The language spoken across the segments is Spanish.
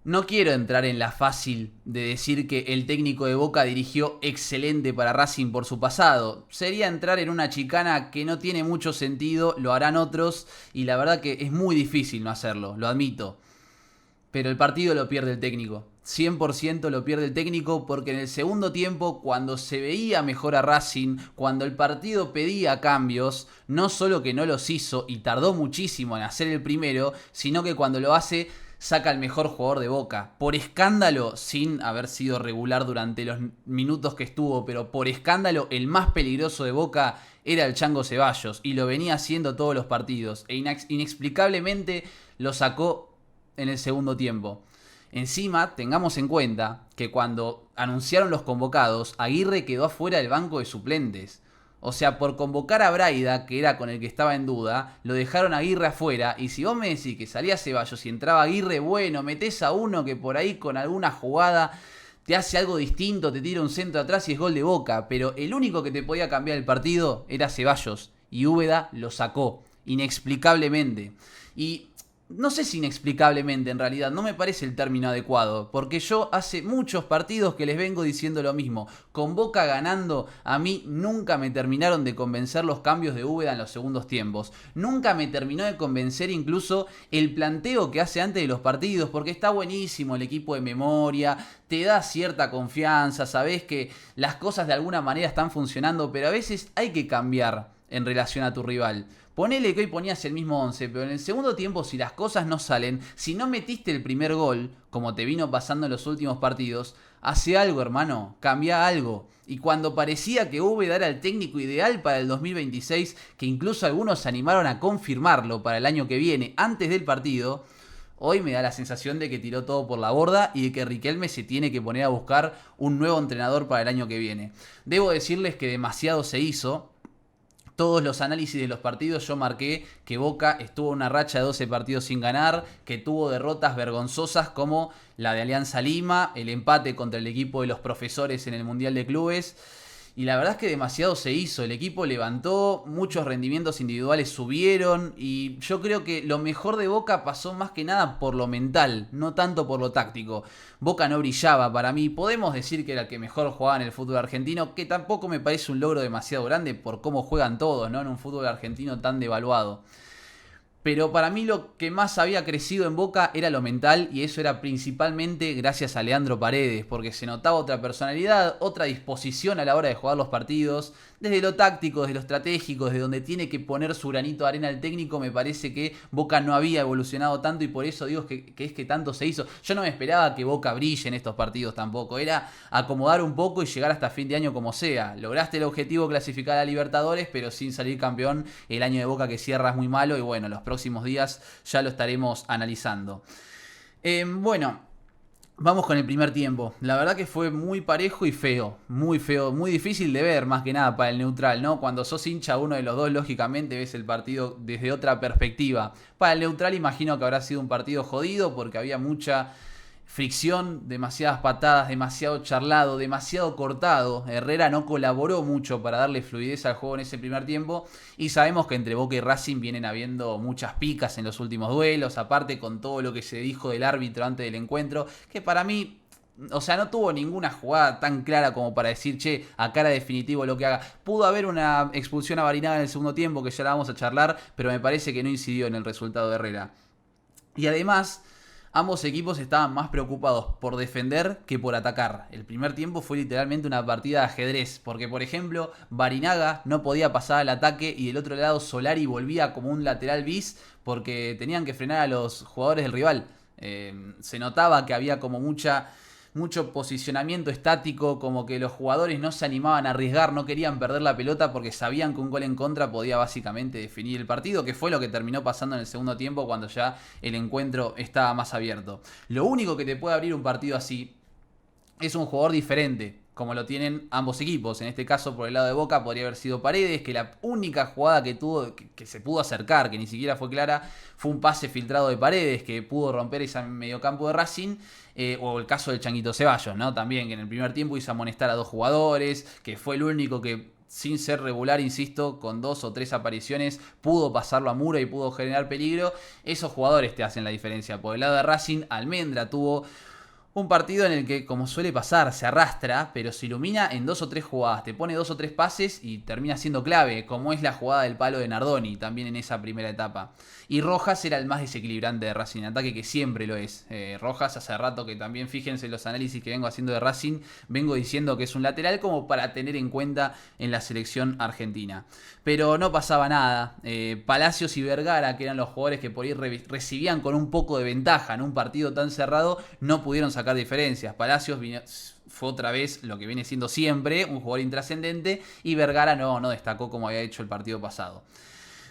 No quiero entrar en la fácil de decir que el técnico de Boca dirigió excelente para Racing por su pasado. Sería entrar en una chicana que no tiene mucho sentido, lo harán otros y la verdad que es muy difícil no hacerlo, lo admito. Pero el partido lo pierde el técnico. 100% lo pierde el técnico porque en el segundo tiempo, cuando se veía mejor a Racing, cuando el partido pedía cambios, no solo que no los hizo y tardó muchísimo en hacer el primero, sino que cuando lo hace saca al mejor jugador de Boca. Por escándalo, sin haber sido regular durante los minutos que estuvo, pero por escándalo, el más peligroso de Boca era el Chango Ceballos y lo venía haciendo todos los partidos. E inexplicablemente lo sacó en el segundo tiempo. Encima, tengamos en cuenta que cuando anunciaron los convocados, Aguirre quedó afuera del banco de suplentes. O sea, por convocar a Braida, que era con el que estaba en duda, lo dejaron a Aguirre afuera. Y si vos me decís que salía Ceballos y entraba Aguirre, bueno, metés a uno que por ahí con alguna jugada te hace algo distinto, te tira un centro atrás y es gol de Boca. Pero el único que te podía cambiar el partido era Ceballos. Y Úbeda lo sacó, inexplicablemente. Y no sé si inexplicablemente en realidad, no me parece el término adecuado, porque yo hace muchos partidos que les vengo diciendo lo mismo. Con Boca ganando, a mí nunca me terminaron de convencer los cambios de Úbeda en los segundos tiempos. Nunca me terminó de convencer incluso el planteo que hace antes de los partidos, porque está buenísimo el equipo de memoria, te da cierta confianza, sabés que las cosas de alguna manera están funcionando, pero a veces hay que cambiar en relación a tu rival. Ponele que hoy ponías el mismo 11, pero en el segundo tiempo si las cosas no salen, si no metiste el primer gol, como te vino pasando en los últimos partidos, hace algo, hermano, cambia algo. Y cuando parecía que Úbeda era el técnico ideal para el 2026, que incluso algunos se animaron a confirmarlo para el año que viene, antes del partido, hoy me da la sensación de que tiró todo por la borda y de que Riquelme se tiene que poner a buscar un nuevo entrenador para el año que viene. Debo decirles que demasiado se hizo. Todos los análisis de los partidos yo marqué que Boca estuvo en una racha de 12 partidos sin ganar, que tuvo derrotas vergonzosas como la de Alianza Lima, el empate contra el equipo de los profesores en el Mundial de Clubes. Y la verdad es que demasiado se hizo, el equipo levantó, muchos rendimientos individuales subieron y yo creo que lo mejor de Boca pasó más que nada por lo mental, no tanto por lo táctico. Boca no brillaba para mí, podemos decir que era el que mejor jugaba en el fútbol argentino, que tampoco me parece un logro demasiado grande por cómo juegan todos, ¿no? En un fútbol argentino tan devaluado. Pero para mí lo que más había crecido en Boca era lo mental y eso era principalmente gracias a Leandro Paredes, porque se notaba otra personalidad, otra disposición a la hora de jugar los partidos, desde lo táctico, desde lo estratégico, desde donde tiene que poner su granito de arena el técnico, me parece que Boca no había evolucionado tanto y por eso digo que es que tanto se hizo. Yo no me esperaba que Boca brille en estos partidos tampoco, era acomodar un poco y llegar hasta fin de año como sea. Lograste el objetivo de clasificar a Libertadores, pero sin salir campeón, el año de Boca que cierra es muy malo y bueno, los próximos días ya lo estaremos analizando. Bueno, vamos con el primer tiempo. La verdad que fue muy parejo y feo, muy difícil de ver más que nada para el neutral, ¿no? Cuando sos hincha uno de los dos, lógicamente ves el partido desde otra perspectiva. Para el neutral imagino que habrá sido un partido jodido porque había mucha fricción, demasiadas patadas, demasiado charlado, demasiado cortado. Herrera no colaboró mucho para darle fluidez al juego en ese primer tiempo y sabemos que entre Boca y Racing vienen habiendo muchas picas en los últimos duelos, aparte con todo lo que se dijo del árbitro antes del encuentro, que para mí, o sea, no tuvo ninguna jugada tan clara como para decir, che, acá era definitivo lo que haga. Pudo haber una expulsión a Barinaga en el segundo tiempo, que ya la vamos a charlar, pero me parece que no incidió en el resultado de Herrera. Y además, ambos equipos estaban más preocupados por defender que por atacar. El primer tiempo fue literalmente una partida de ajedrez, porque por ejemplo, Barinaga no podía pasar al ataque y del otro lado Solari volvía como un lateral bis porque tenían que frenar a los jugadores del rival. Se notaba que había como mucho posicionamiento estático, como que los jugadores no se animaban a arriesgar, no querían perder la pelota porque sabían que un gol en contra podía básicamente definir el partido, que fue lo que terminó pasando en el segundo tiempo cuando ya el encuentro estaba más abierto. Lo único que te puede abrir un partido así es un jugador diferente, como lo tienen ambos equipos. En este caso, por el lado de Boca, podría haber sido Paredes, que la única jugada que tuvo, que se pudo acercar, que ni siquiera fue clara, fue un pase filtrado de Paredes, que pudo romper ese mediocampo de Racing. O el caso del Changuito Ceballos, ¿no? También, que en el primer tiempo hizo amonestar a dos jugadores, que fue el único que sin ser regular, insisto, con 2 o 3 apariciones, pudo pasarlo a Mura y pudo generar peligro. Esos jugadores te hacen la diferencia. Por el lado de Racing, Almendra tuvo un partido en el que, como suele pasar, se arrastra, pero se ilumina en 2 o 3 jugadas. Te pone 2 o 3 pases y termina siendo clave, como es la jugada del palo de Nardoni, también en esa primera etapa. Y Rojas era el más desequilibrante de Racing en ataque, que siempre lo es. Rojas hace rato que también, fíjense en los análisis que vengo haciendo de Racing, vengo diciendo que es un lateral como para tener en cuenta en la selección argentina. Pero no pasaba nada. Palacios y Vergara, que eran los jugadores que por ahí recibían con un poco de ventaja en un partido tan cerrado, no pudieron sacar diferencias. Palacios fue otra vez lo que viene siendo siempre, un jugador intrascendente, y Vergara no destacó como había hecho el partido pasado.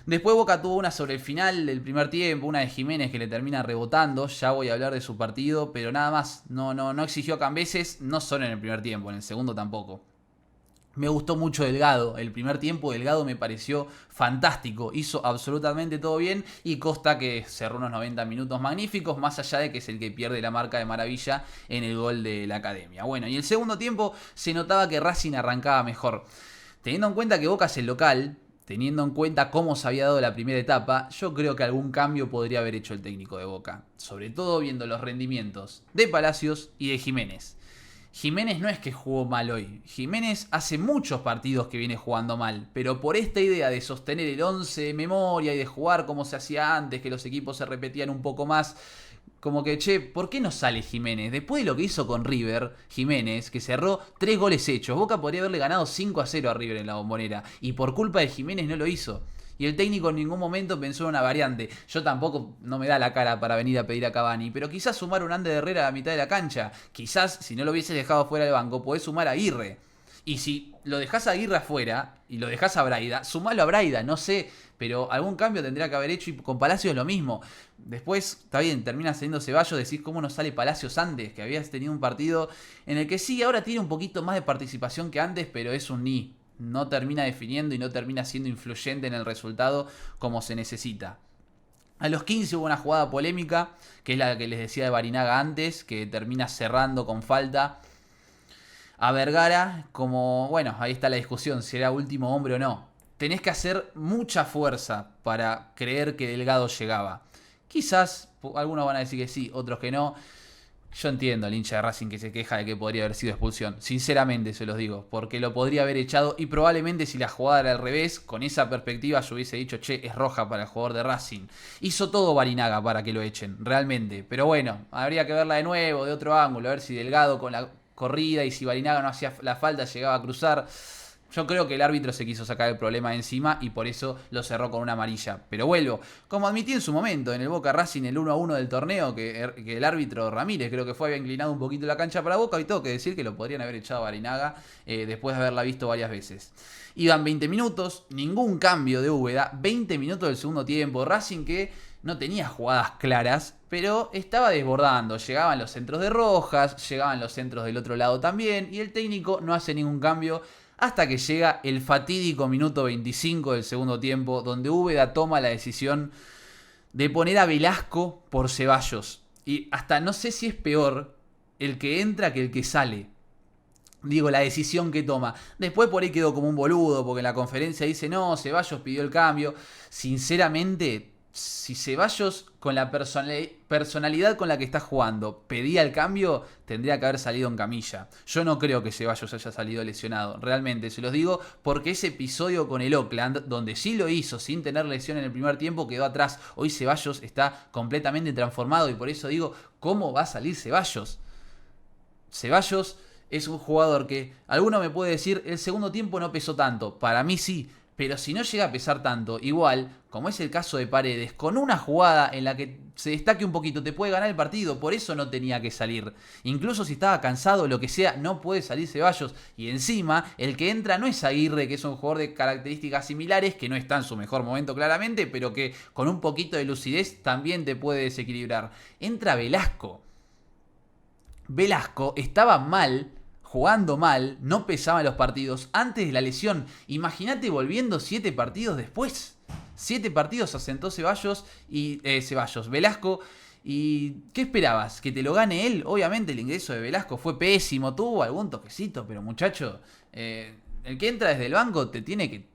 Después Boca tuvo una sobre el final del primer tiempo, una de Jiménez que le termina rebotando. Ya voy a hablar de su partido, pero nada más. No exigió a Cambeses, no solo en el primer tiempo, en el segundo tampoco. Me gustó mucho Delgado. El primer tiempo Delgado me pareció fantástico. Hizo absolutamente todo bien. Y Costa, que cerró unos 90 minutos magníficos, más allá de que es el que pierde la marca de maravilla en el gol de la Academia. Bueno, y el segundo tiempo se notaba que Racing arrancaba mejor. Teniendo en cuenta que Boca es el local, teniendo en cuenta cómo se había dado la primera etapa, yo creo que algún cambio podría haber hecho el técnico de Boca. Sobre todo viendo los rendimientos de Palacios y de Jiménez. Jiménez no es que jugó mal hoy. Jiménez hace muchos partidos que viene jugando mal. Pero por esta idea de sostener el 11 de memoria y de jugar como se hacía antes, que los equipos se repetían un poco más, como que, che, ¿por qué no sale Jiménez? Después de lo que hizo con River, Jiménez, que cerró 3 goles hechos. Boca podría haberle ganado 5-0 a River en la Bombonera. Y por culpa de Jiménez no lo hizo. Y el técnico en ningún momento pensó en una variante. Yo tampoco, no me da la cara para venir a pedir a Cavani, pero quizás sumar un Ander Herrera a la mitad de la cancha. Quizás, si no lo hubieses dejado fuera del banco, podés sumar a Aguirre. Y si lo dejás a Aguirre afuera y lo dejás a Braida, sumalo a Braida, no sé. Pero algún cambio tendría que haber hecho, y con Palacios lo mismo. Después, está bien, termina saliendo Ceballos, decís cómo no sale Palacios antes, que habías tenido un partido en el que sí, ahora tiene un poquito más de participación que antes, pero es un ni. No termina definiendo y no termina siendo influyente en el resultado como se necesita. A los 15 hubo una jugada polémica, que es la que les decía de Barinaga antes, que termina cerrando con falta a Vergara. Como, bueno, ahí está la discusión, si era último hombre o no. Tenés que hacer mucha fuerza para creer que Delgado llegaba. Quizás, algunos van a decir que sí, otros que no. Yo entiendo al hincha de Racing que se queja de que podría haber sido expulsión. Sinceramente se los digo. Porque lo podría haber echado. Y probablemente si la jugada era al revés, con esa perspectiva yo hubiese dicho, che, es roja para el jugador de Racing. Hizo todo Barinaga para que lo echen, realmente. Pero bueno, habría que verla de nuevo, de otro ángulo. A ver si Delgado con la corrida y si Barinaga no hacía la falta, llegaba a cruzar. Yo creo que el árbitro se quiso sacar el problema de encima y por eso lo cerró con una amarilla. Pero vuelvo, como admití en su momento en el Boca Racing, el 1-1 del torneo, que el árbitro Ramírez creo que fue, había inclinado un poquito la cancha para Boca, y tengo que decir que lo podrían haber echado a Barinaga después de haberla visto varias veces. Iban 20 minutos, ningún cambio de Úbeda, 20 minutos del segundo tiempo. Racing que no tenía jugadas claras, pero estaba desbordando. Llegaban los centros de Rojas, llegaban los centros del otro lado también, y el técnico no hace ningún cambio. Hasta que llega el fatídico minuto 25 del segundo tiempo, donde Úbeda toma la decisión de poner a Velasco por Ceballos. Y hasta no sé si es peor el que entra que el que sale. Digo, la decisión que toma. Después por ahí quedó como un boludo, porque en la conferencia dice, no, Ceballos pidió el cambio. Sinceramente, si Ceballos, con la personalidad con la que está jugando, pedía el cambio, tendría que haber salido en camilla. Yo no creo que Ceballos haya salido lesionado, realmente, se los digo, porque ese episodio con el Oakland, donde sí lo hizo sin tener lesión en el primer tiempo, quedó atrás. Hoy Ceballos está completamente transformado y por eso digo, ¿cómo va a salir Ceballos? Ceballos es un jugador que, alguno me puede decir, el segundo tiempo no pesó tanto. Para mí sí. Pero si no llega a pesar tanto, igual, como es el caso de Paredes, con una jugada en la que se destaque un poquito, te puede ganar el partido. Por eso no tenía que salir. Incluso si estaba cansado, lo que sea, no puede salir Ceballos. Y encima, el que entra no es Aguirre, que es un jugador de características similares, que no está en su mejor momento claramente, pero que con un poquito de lucidez también te puede desequilibrar. Entra Velasco. Velasco estaba mal, jugando mal, no pesaba en los partidos antes de la lesión. Imagínate volviendo 7 partidos después. 7 partidos asentó Velasco. ¿Y qué esperabas? ¿Que te lo gane él? Obviamente el ingreso de Velasco fue pésimo, tuvo algún toquecito, pero muchacho, El que entra desde el banco te tiene que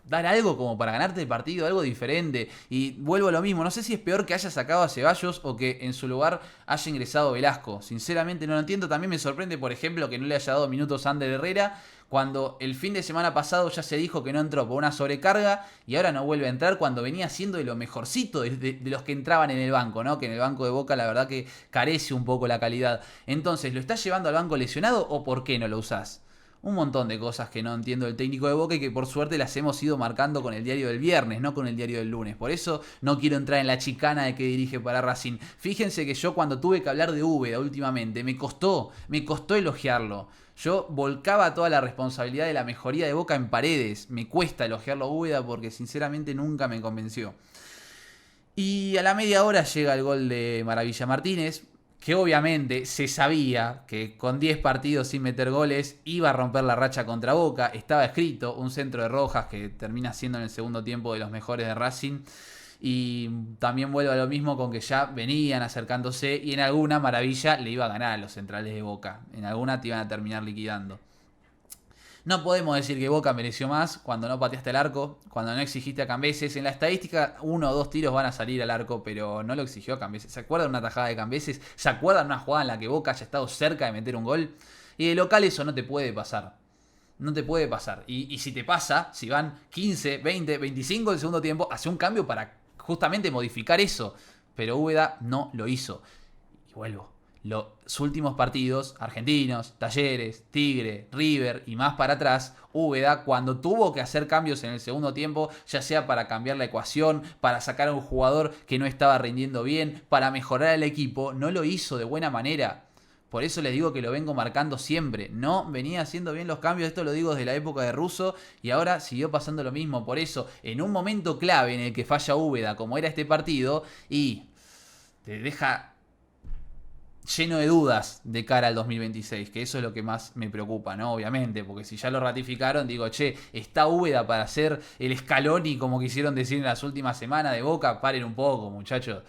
dar algo como para ganarte el partido, algo diferente. Y vuelvo a lo mismo, no sé si es peor que haya sacado a Ceballos o que en su lugar haya ingresado Velasco. Sinceramente no lo entiendo. También me sorprende, por ejemplo, que no le haya dado minutos a Ander Herrera, cuando el fin de semana pasado ya se dijo que no entró por una sobrecarga y ahora no vuelve a entrar cuando venía siendo de lo mejorcito de los que entraban en el banco, ¿no? Que en el banco de Boca la verdad que carece un poco la calidad. Entonces, ¿lo estás llevando al banco lesionado o por qué no lo usás? Un montón de cosas que no entiendo del técnico de Boca y que por suerte las hemos ido marcando con el diario del viernes, no con el diario del lunes. Por eso no quiero entrar en la chicana de que dirige para Racing. Fíjense que yo cuando tuve que hablar de Úbeda últimamente, me costó elogiarlo. Yo volcaba toda la responsabilidad de la mejoría de Boca en Paredes. Me cuesta elogiarlo a Úbeda porque sinceramente nunca me convenció. Y a la media hora llega el gol de Maravilla Martínez, que obviamente se sabía que con 10 partidos sin meter goles iba a romper la racha contra Boca. Estaba escrito, un centro de Rojas que termina siendo en el segundo tiempo de los mejores de Racing. Y también vuelvo a lo mismo con que ya venían acercándose y en alguna Maravilla le iba a ganar a los centrales de Boca. En alguna te iban a terminar liquidando. No podemos decir que Boca mereció más cuando no pateaste el arco, cuando no exigiste a Cambeses. En la estadística, 1 o 2 tiros van a salir al arco, pero no lo exigió a Cambeses. ¿Se acuerdan una tajada de Cambeses? ¿Se acuerdan una jugada en la que Boca haya estado cerca de meter un gol? Y de local eso no te puede pasar. No te puede pasar. Y si te pasa, si van 15, 20, 25 del segundo tiempo, hace un cambio para justamente modificar eso. Pero Úbeda no lo hizo. Y vuelvo. Los últimos partidos, Argentinos, Talleres, Tigre, River y más para atrás, Úbeda, cuando tuvo que hacer cambios en el segundo tiempo, ya sea para cambiar la ecuación, para sacar a un jugador que no estaba rindiendo bien, para mejorar el equipo, no lo hizo de buena manera. Por eso les digo que lo vengo marcando siempre. No venía haciendo bien los cambios, esto lo digo desde la época de Russo y ahora siguió pasando lo mismo. Por eso, en un momento clave en el que falla Úbeda, como era este partido, y te deja lleno de dudas de cara al 2026, que eso es lo que más me preocupa, ¿no? Obviamente, porque si ya lo ratificaron, digo, che, está Úbeda para hacer el Scaloni, como quisieron decir en las últimas semanas de Boca. Paren un poco, muchachos.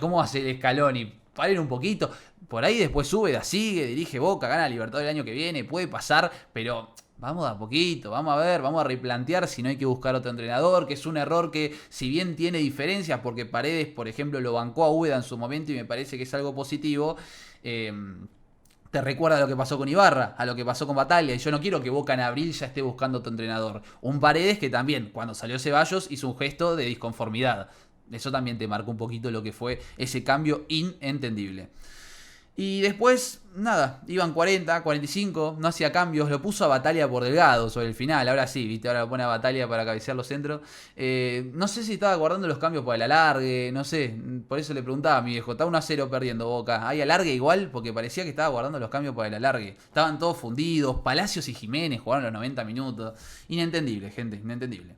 ¿Cómo hace el Scaloni? Paren un poquito. Por ahí después Úbeda sigue, dirige Boca, gana Libertadores el año que viene, puede pasar, pero vamos a poquito, vamos a ver, vamos a replantear si no hay que buscar otro entrenador, que es un error que si bien tiene diferencias, porque Paredes, por ejemplo, lo bancó a Úbeda en su momento y me parece que es algo positivo, te recuerda a lo que pasó con Ibarra, a lo que pasó con Bataglia, y yo no quiero que Boca en abril ya esté buscando otro entrenador. Un Paredes que también, cuando salió Ceballos, hizo un gesto de disconformidad. Eso también te marcó un poquito lo que fue ese cambio inentendible. Y después, nada, iban 40, 45, no hacía cambios, lo puso a Bataglia por Delgado sobre el final, ahora sí, viste, ahora lo pone a Bataglia para cabecear los centros. No sé si estaba guardando los cambios para el alargue, no sé, por eso le preguntaba a mi viejo, está 1-0 perdiendo Boca, ¿hay alargue igual? Porque parecía que estaba guardando los cambios para el alargue. Estaban todos fundidos, Palacios y Jiménez jugaron los 90 minutos. Inentendible, gente, inentendible.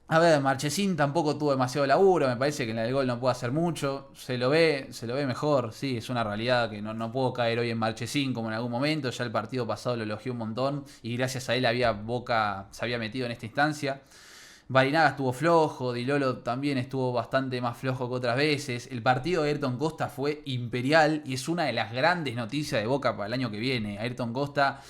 A ver, Marchesín tampoco tuvo demasiado laburo, me parece que en el gol no puede hacer mucho, se lo ve mejor, sí, es una realidad que no puedo caer hoy en Marchesín como en algún momento, ya el partido pasado lo elogié un montón y gracias a él Boca se había metido en esta instancia. Barinaga estuvo flojo, Di Lolo también estuvo bastante más flojo que otras veces. El partido de Ayrton Costa fue imperial y es una de las grandes noticias de Boca para el año que viene. Ayrton Costa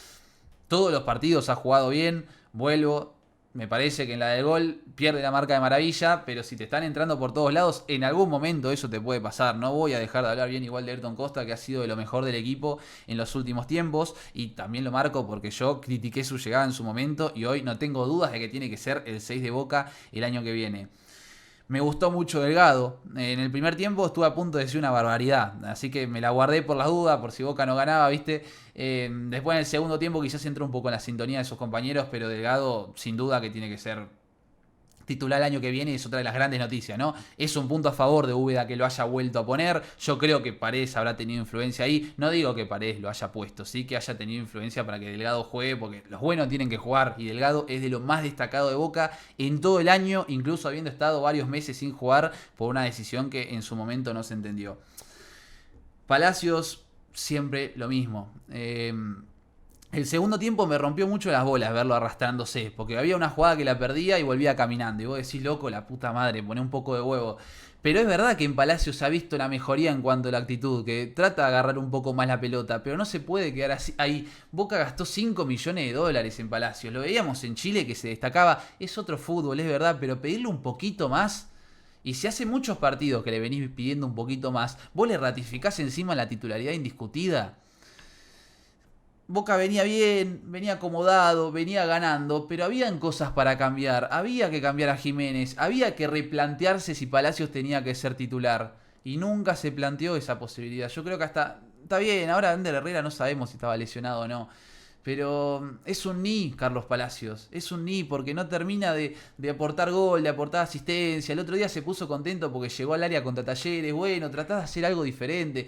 todos los partidos ha jugado bien, vuelvo. Me parece que en la del gol pierde la marca de Maravilla, pero si te están entrando por todos lados, en algún momento eso te puede pasar. No voy a dejar de hablar bien igual de Ayrton Costa, que ha sido de lo mejor del equipo en los últimos tiempos. Y también lo marco porque yo critiqué su llegada en su momento y hoy no tengo dudas de que tiene que ser el 6 de Boca el año que viene. Me gustó mucho Delgado. En el primer tiempo estuve a punto de decir una barbaridad. Así que me la guardé por las dudas, por si Boca no ganaba, ¿viste? Después en el segundo tiempo quizás entró un poco en la sintonía de sus compañeros, pero Delgado sin duda que tiene que ser titular el año que viene, es otra de las grandes noticias, ¿no? Es un punto a favor de Úbeda que lo haya vuelto a poner. Yo creo que Paredes habrá tenido influencia ahí. No digo que Paredes lo haya puesto, sí que haya tenido influencia para que Delgado juegue, porque los buenos tienen que jugar y Delgado es de lo más destacado de Boca en todo el año, incluso habiendo estado varios meses sin jugar por una decisión que en su momento no se entendió. Palacios, siempre lo mismo. El segundo tiempo me rompió mucho las bolas verlo arrastrándose, porque había una jugada que la perdía y volvía caminando. Y vos decís, loco, la puta madre, poné un poco de huevo. Pero es verdad que en Palacios se ha visto la mejoría en cuanto a la actitud, que trata de agarrar un poco más la pelota, pero no se puede quedar así. Ahí, Boca gastó 5 millones de dólares en Palacios. Lo veíamos en Chile que se destacaba. Es otro fútbol, es verdad, pero pedirle un poquito más. Y si hace muchos partidos que le venís pidiendo un poquito más, vos le ratificás encima la titularidad indiscutida. Boca venía bien, venía acomodado, venía ganando, pero habían cosas para cambiar. Había que cambiar a Jiménez, había que replantearse si Palacios tenía que ser titular. Y nunca se planteó esa posibilidad. Yo creo que hasta... Está bien, ahora Ander Herrera no sabemos si estaba lesionado o no. Pero es un ni Carlos Palacios. Es un ni porque no termina de aportar gol, de aportar asistencia. El otro día se puso contento porque llegó al área contra Talleres. Bueno, tratás de hacer algo diferente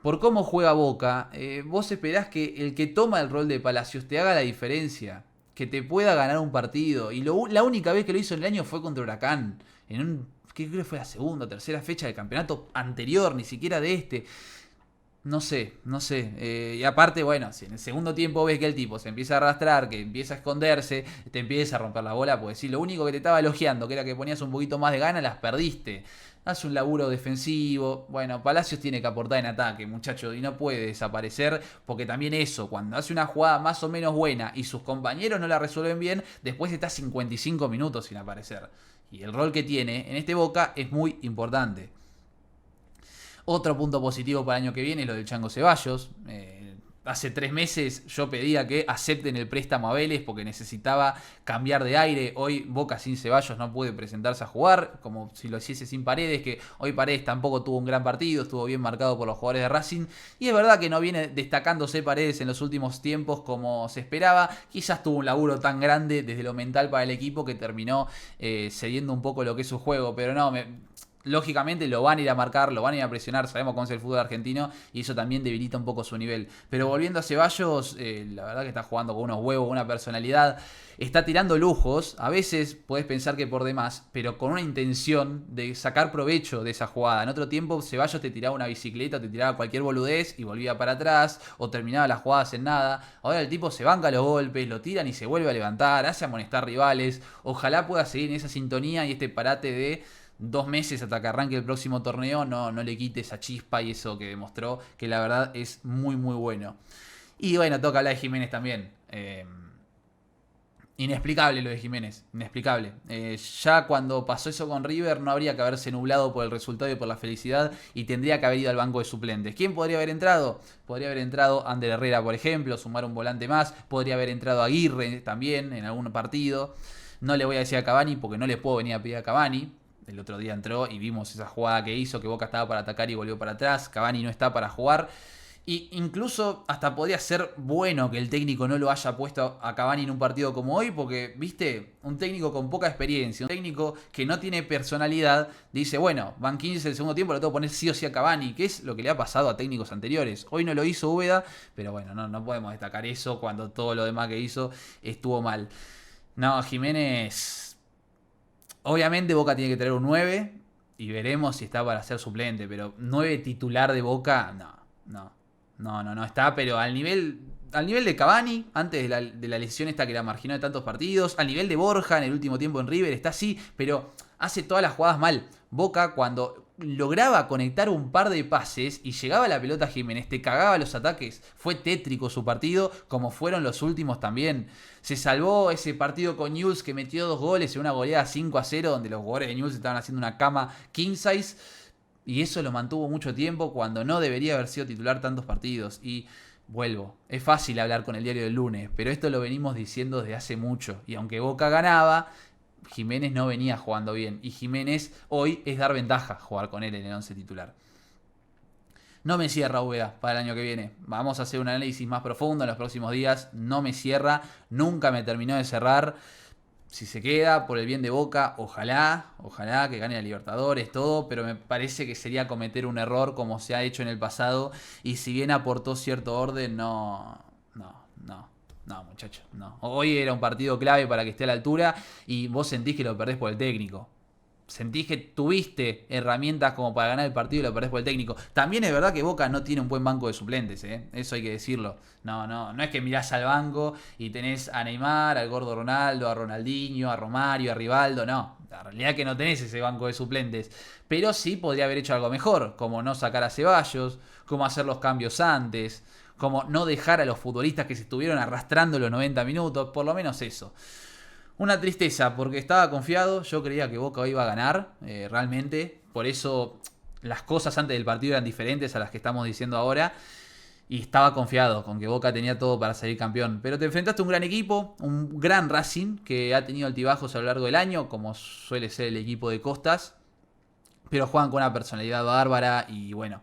por cómo juega Boca, vos esperás que el que toma el rol de Palacios te haga la diferencia, que te pueda ganar un partido. Y la única vez que lo hizo en el año fue contra Huracán, en un, que creo que fue la segunda o tercera fecha del campeonato anterior, ni siquiera de este. No sé, no sé. Y aparte, bueno, si en el segundo tiempo ves que el tipo se empieza a arrastrar, que empieza a esconderse, te empieza a romper la bola, pues sí, lo único que te estaba elogiando, que era que ponías un poquito más de gana, las perdiste. Hace un laburo defensivo. Bueno, Palacios tiene que aportar en ataque, muchacho, y no puede desaparecer, porque también eso, cuando hace una jugada más o menos buena y sus compañeros no la resuelven bien, después está 55 minutos sin aparecer. Y el rol que tiene en este Boca es muy importante. Otro punto positivo para el año que viene es lo del Chango Ceballos. Hace 3 meses yo pedía que acepten el préstamo a Vélez porque necesitaba cambiar de aire. Hoy Boca sin Ceballos no puede presentarse a jugar, como si lo hiciese sin Paredes, que hoy Paredes tampoco tuvo un gran partido, estuvo bien marcado por los jugadores de Racing. Y es verdad que no viene destacándose Paredes en los últimos tiempos como se esperaba. Quizás tuvo un laburo tan grande desde lo mental para el equipo que terminó cediendo un poco lo que es su juego, pero no, lógicamente lo van a ir a marcar, lo van a ir a presionar, sabemos cómo es el fútbol argentino y eso también debilita un poco su nivel. Pero volviendo a Ceballos, la verdad que está jugando con unos huevos, una personalidad, está tirando lujos, a veces podés pensar que por demás, pero con una intención de sacar provecho de esa jugada. En otro tiempo Ceballos te tiraba una bicicleta, te tiraba cualquier boludez y volvía para atrás o terminaba las jugadas en nada. Ahora el tipo se banca los golpes, lo tiran y se vuelve a levantar, hace amonestar rivales. Ojalá pueda seguir en esa sintonía y este parate de 2 meses hasta que arranque el próximo torneo no le quite esa chispa y eso que demostró, que la verdad es muy muy bueno. Y bueno, toca hablar de Jiménez también. Inexplicable lo de Jiménez, inexplicable. Ya cuando pasó eso con River no habría que haberse nublado por el resultado y por la felicidad y tendría que haber ido al banco de suplentes. ¿Quién podría haber entrado? Podría haber entrado Ander Herrera, por ejemplo, sumar un volante más. Podría haber entrado Aguirre también en algún partido. No le voy a decir a Cavani porque no le puedo venir a pedir a Cavani. El otro día entró y vimos esa jugada que hizo, que Boca estaba para atacar y volvió para atrás. Cavani no está para jugar. Y incluso hasta podría ser bueno que el técnico no lo haya puesto a Cavani en un partido como hoy, porque, viste, un técnico con poca experiencia, un técnico que no tiene personalidad, dice, bueno, van 15 el segundo tiempo, lo tengo que poner sí o sí a Cavani, que es lo que le ha pasado a técnicos anteriores. Hoy no lo hizo Úbeda, pero bueno, no podemos destacar eso cuando todo lo demás que hizo estuvo mal. No, Jiménez... Obviamente Boca tiene que tener un 9 y veremos si está para ser suplente, pero 9 titular de Boca, no está, pero al nivel de Cavani, antes de la lesión esta que la marginó de tantos partidos, al nivel de Borja en el último tiempo en River, está así, pero hace todas las jugadas mal. Boca cuando lograba conectar un par de pases y llegaba la pelota a Jiménez, te cagaba los ataques. Fue tétrico su partido, como fueron los últimos también. Se salvó ese partido con Newell's que metió 2 goles en una goleada 5-0, donde los jugadores de Newell's estaban haciendo una cama king size. Y eso lo mantuvo mucho tiempo cuando no debería haber sido titular tantos partidos. Y vuelvo, es fácil hablar con el diario del lunes, pero esto lo venimos diciendo desde hace mucho. Y aunque Boca ganaba, Jiménez no venía jugando bien. Y Jiménez hoy es dar ventaja jugar con él en el 11 titular. No me cierra Úbeda para el año que viene. Vamos a hacer un análisis más profundo en los próximos días. No me cierra, nunca me terminó de cerrar. Si se queda por el bien de Boca, ojalá que gane la Libertadores, todo, pero me parece que sería cometer un error como se ha hecho en el pasado. Y si bien aportó cierto orden, no, muchachos, no. Hoy era un partido clave para que esté a la altura y vos sentís que lo perdés por el técnico. sentís que tuviste herramientas como para ganar el partido y lo perdés por el técnico. También es verdad que Boca no tiene un buen banco de suplentes, ¿eh? Eso hay que decirlo. No es que mirás al banco y tenés a Neymar, al gordo Ronaldo, a Ronaldinho, a Romario, a Rivaldo, no. La realidad es que no tenés ese banco de suplentes. Pero sí podría haber hecho algo mejor, como no sacar a Ceballos, como hacer los cambios antes, como no dejar a los futbolistas que se estuvieron arrastrando los 90 minutos, por lo menos eso. Una tristeza, porque estaba confiado, yo creía que Boca iba a ganar, realmente. Por eso las cosas antes del partido eran diferentes a las que estamos diciendo ahora. Y estaba confiado con que Boca tenía todo para salir campeón. Pero te enfrentaste a un gran equipo, un gran Racing, que ha tenido altibajos a lo largo del año, como suele ser el equipo de Costas. Pero juegan con una personalidad bárbara y bueno,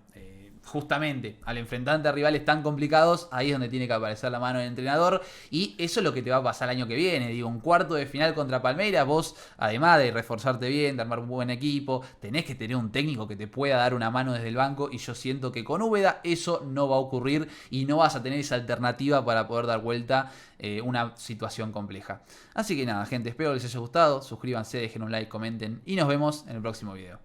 justamente al enfrentarte a rivales tan complicados, ahí es donde tiene que aparecer la mano del entrenador y eso es lo que te va a pasar el año que viene. Digo, un cuarto de final contra Palmeiras, vos además de reforzarte bien, de armar un buen equipo, tenés que tener un técnico que te pueda dar una mano desde el banco y yo siento que con Úbeda eso no va a ocurrir y no vas a tener esa alternativa para poder dar vuelta una situación compleja. Así que nada, gente, espero que les haya gustado, suscríbanse, dejen un like, comenten y nos vemos en el próximo video.